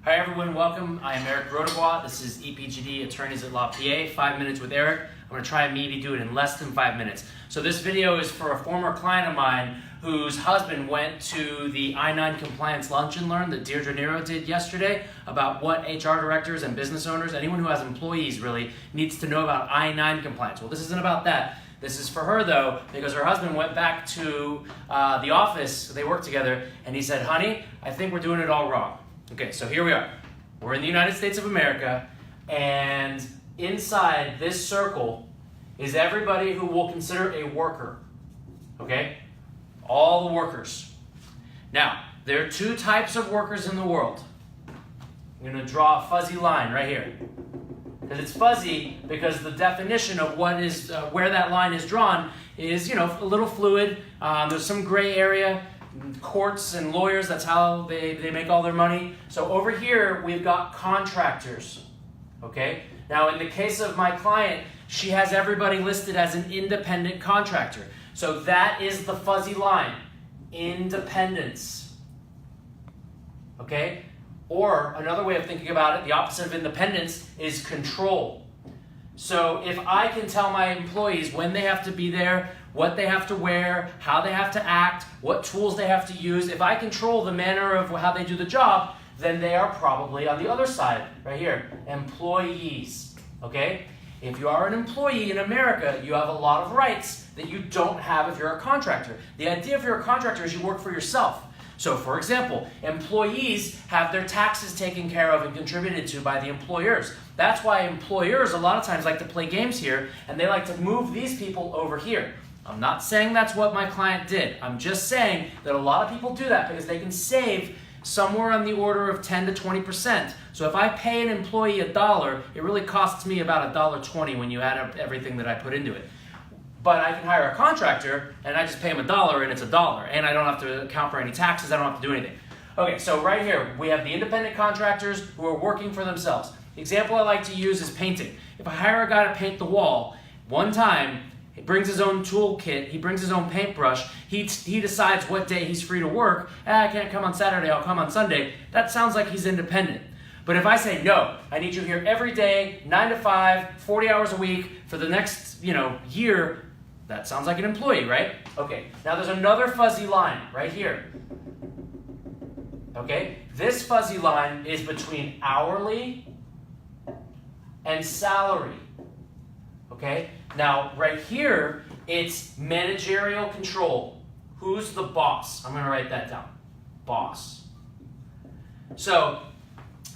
Hi everyone, welcome. I am Eric Rodebois. This is EPGD, Attorneys at Law PA, 5 minutes with Eric. I'm going to try and maybe do it in less than 5 minutes. So this video is for a former client of mine whose husband went to the I-9 compliance lunch and learn that Deirdre Nero did yesterday about what HR directors and business owners, anyone who has employees really, needs to know about I-9 compliance. Well, this isn't about that. This is for her though, because her husband went back to the office, they work together, and he said, honey, I think we're doing it all wrong. Okay, so here we are. We're in the United States of America, and inside this circle is everybody who we'll consider a worker. Okay? All the workers. Now, there are two types of workers in the world. I'm going to draw a fuzzy line right here. Because it's fuzzy because the definition of what is where that line is drawn is, a little fluid. There's some gray area. Courts and lawyers, that's how they make all their money. So over here, we've got contractors, okay? Now, in the case of my client, she has everybody listed as an independent contractor. So that is the fuzzy line, independence, okay? Or another way of thinking about it, the opposite of independence is control. So if I can tell my employees when they have to be there, what they have to wear, how they have to act, what tools they have to use, if I control the manner of how they do the job, then they are probably on the other side, right here, employees, okay? If you are an employee in America, you have a lot of rights that you don't have if you're a contractor. The idea if you're a contractor is you work for yourself. So for example, employees have their taxes taken care of and contributed to by the employers. That's why employers a lot of times like to play games here, and they like to move these people over here. I'm not saying that's what my client did. I'm just saying that a lot of people do that because they can save somewhere on the order of 10 to 20%. So if I pay an employee $1, it really costs me about $1.20 when you add up everything that I put into it. But I can hire a contractor and I just pay him $1 and it's $1. And I don't have to account for any taxes, I don't have to do anything. Okay, so right here, we have the independent contractors who are working for themselves. The example I like to use is painting. If I hire a guy to paint the wall, one time, he brings his own toolkit, he brings his own paintbrush, he decides what day he's free to work. I can't come on Saturday, I'll come on Sunday. That sounds like he's independent. But if I say, no, I need you here every day, 9 to 5, 40 hours a week for the next year, that sounds like an employee, right? Okay, now there's another fuzzy line right here. Okay, this fuzzy line is between hourly and salary. Okay, now right here, it's managerial control. Who's the boss? I'm going to write that down. Boss. So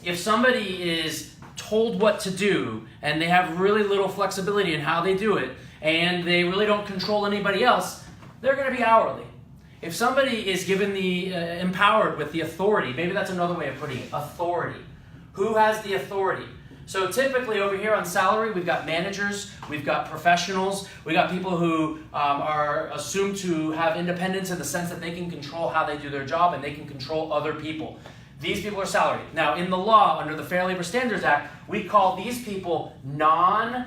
if somebody is told what to do and they have really little flexibility in how they do it and they really don't control anybody else, they're going to be hourly. If somebody is given the empowered with the authority, maybe that's another way of putting it, authority. Who has the authority? So typically over here on salary, we've got managers, we've got professionals, we got people who are assumed to have independence in the sense that they can control how they do their job and they can control other people. These people are salaried. Now in the law, under the Fair Labor Standards Act, we call these people non-exempt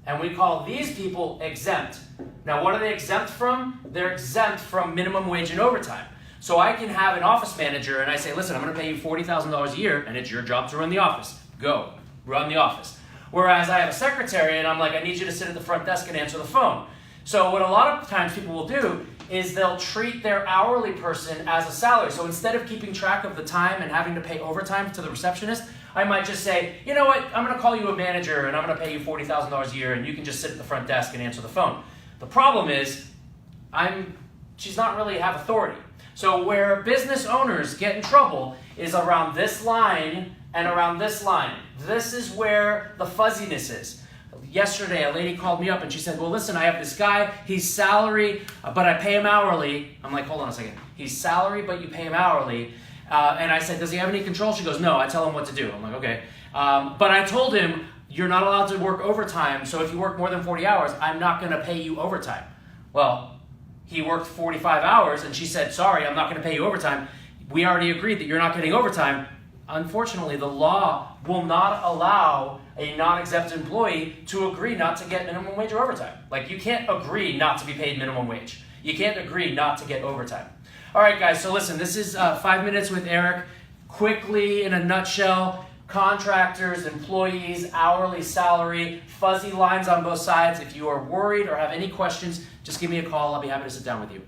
and we call these people exempt. Now what are they exempt from? They're exempt from minimum wage and overtime. So I can have an office manager and I say, listen, I'm going to pay you $40,000 a year and it's your job to run the office. Go, run the office. Whereas I have a secretary and I'm like, I need you to sit at the front desk and answer the phone. So what a lot of times people will do is they'll treat their hourly person as a salary. So instead of keeping track of the time and having to pay overtime to the receptionist, I might just say, you know what, I'm going to call you a manager and I'm going to pay you $40,000 a year and you can just sit at the front desk and answer the phone. The problem is, she's not really have authority. So where business owners get in trouble is around this line and around this line. This is where the fuzziness is. Yesterday, a lady called me up and she said, well, listen, I have this guy, he's salary, but I pay him hourly. I'm like, hold on a second. He's salary, but you pay him hourly. And I said, does he have any control? She goes, no, I tell him what to do. I'm like, okay. But I told him, you're not allowed to work overtime, so if you work more than 40 hours, I'm not going to pay you overtime. Well, he worked 45 hours, and she said, sorry, I'm not going to pay you overtime. We already agreed that you're not getting overtime. Unfortunately, the law will not allow a non-exempt employee to agree not to get minimum wage or overtime. Like, you can't agree not to be paid minimum wage. You can't agree not to get overtime. All right, guys, so listen, this is 5 minutes with Eric. quickly, in a nutshell, contractors, employees, hourly, salary, fuzzy lines on both sides. If you are worried or have any questions, just give me a call. I'll be happy to sit down with you.